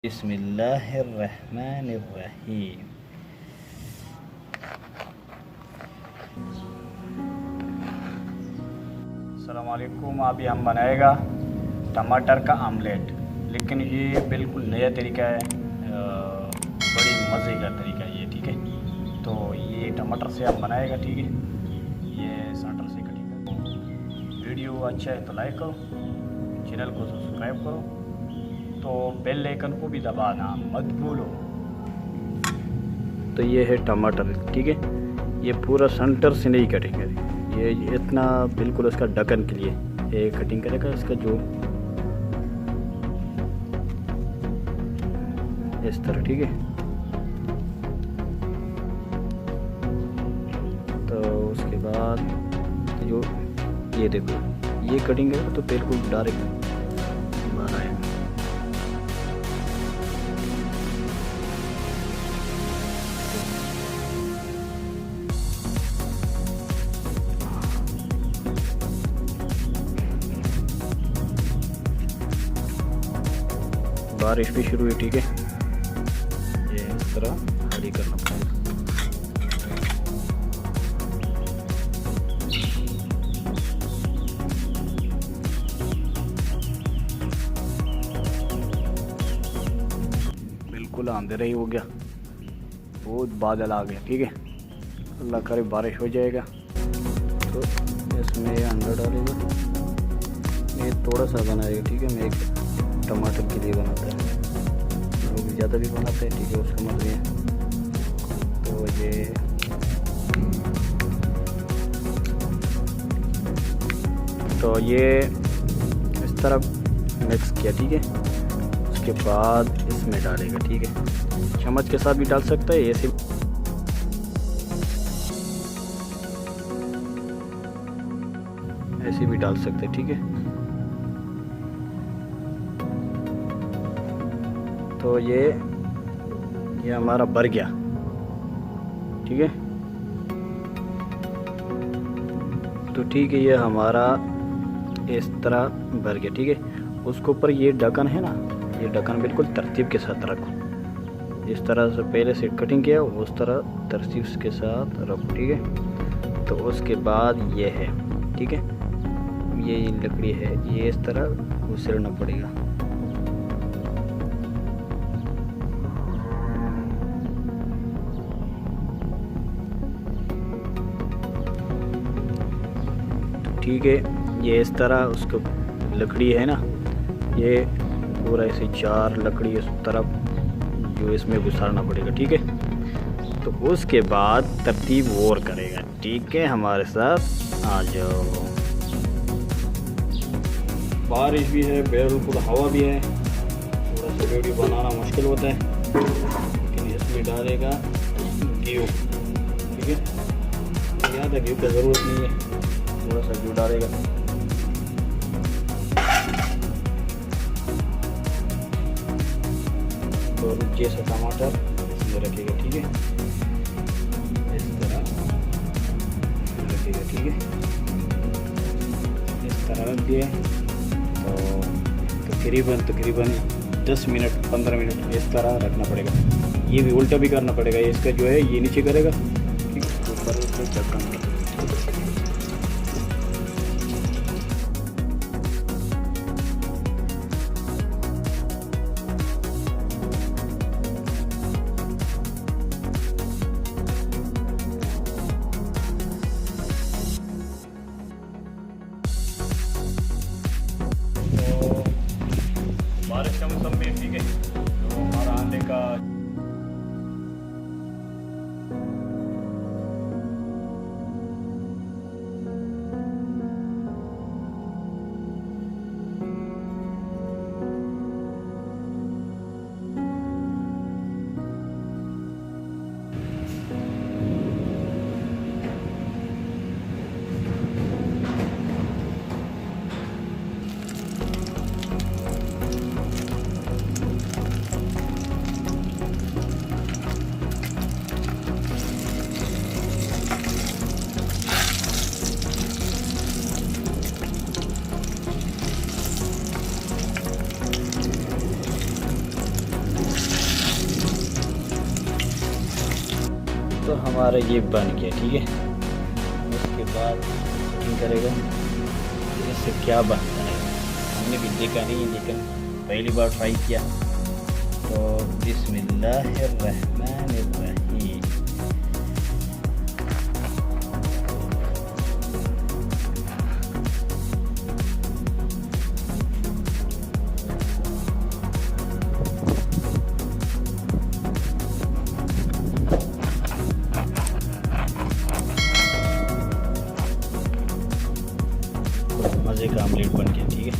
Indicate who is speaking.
Speaker 1: बिस्मिल्लाहिर्रहमानिर्रहीम। अस्सलामुअलैकुम। अभी हम बनाएगा टमाटर का आमलेट, लेकिन ये बिल्कुल नया तरीका है, बड़ी मज़े का तरीका है ये। ठीक है, तो ये टमाटर से हम बनाएगा। ठीक है, ये स्टार्टर से कटिंग करो। वीडियो अच्छा है तो लाइक करो, चैनल को सब्सक्राइब करो, तो बेल आइकन को भी दबाना मत भूलो। तो ये है टमाटर। ठीक है, ये पूरा सेंटर से नहीं कटेंगे, ये इतना बिल्कुल उसका ढक्कन के लिए ये कटिंग करेगा। इसका जो इस तरह। ठीक है, तो उसके बाद जो ये देखो ये कटिंग करेगा तो बिल्कुल डायरेक्ट बाहर आएगा। बारिश भी शुरू हुई। ठीक है, ये इस तरह हरी करना पड़ेगा। बिल्कुल अंधेरा ही हो गया, बहुत बादल आ गया। ठीक है, अल्लाह करे बारिश हो जाएगा। तो इसमें अंडा डालेगा, ये थोड़ा सा बनाएगा। ठीक है, मैं एक टमाटर के लिए बनाता है, लोग ज़्यादा भी बनाते हैं। ठीक है, उसका मत है। तो ये इस तरह मिक्स किया। ठीक है, उसके बाद इसमें डालेगा। ठीक है, चम्मच के साथ भी डाल सकता है, ऐसे भी डाल सकते हैं। ठीक है, तो ये हमारा भर गया। ठीक है, तो ठीक है, ये हमारा इस तरह भर गया। ठीक है, उसके ऊपर ये ढक्कन है ना, ये ढक्कन बिल्कुल तरतीब के साथ रखो। जिस तरह से पहले से कटिंग किया उस तरह तरतीब के साथ रखो। ठीक है, तो उसके बाद ये है। ठीक है, ये लकड़ी है, ये इस तरह उसेरना पड़ेगा। ठीक है, ये इस तरह उसको लकड़ी है ना, ये पूरा ऐसे 4 लकड़ी इस तरफ जो इसमें घुसाना पड़ेगा। ठीक है, तो उसके बाद तरतीब और करेगा। ठीक है, हमारे साथ आ जाओ। बारिश भी है, बिल्कुल हवा भी है, थोड़ा सा वीडियो बनाना मुश्किल होता है, लेकिन इसमें डालेगा घी। ठीक है, ज़्यादा घी की ज़रूरत नहीं है, थोड़ा सा घी डालेगा। तो जैसा टमाटर इसमें रखेगा। ठीक है, इस तरह रखेगा। ठीक है, इस तरह रख दिया। तो तकरीबन 10 मिनट 15 मिनट इस तरह रखना पड़ेगा। ये भी उल्टा भी करना पड़ेगा, इसका जो है ये नीचे करेगा। ठीक है, ऊपर से ढक्कन। बारिश का मौसम में ठीक है, तो हमारा आने का तो हमारा ये बन गया, ठीक है। उसके बाद कुकिंग करेगा इससे क्या बनता है, हमने भी देखा नहीं है लेकिन पहली बार ट्राई किया। तो बिस्मिल्लाहिर्रहमानिर्रहीम। मज़े का आमलेट बन गया, ठीक है।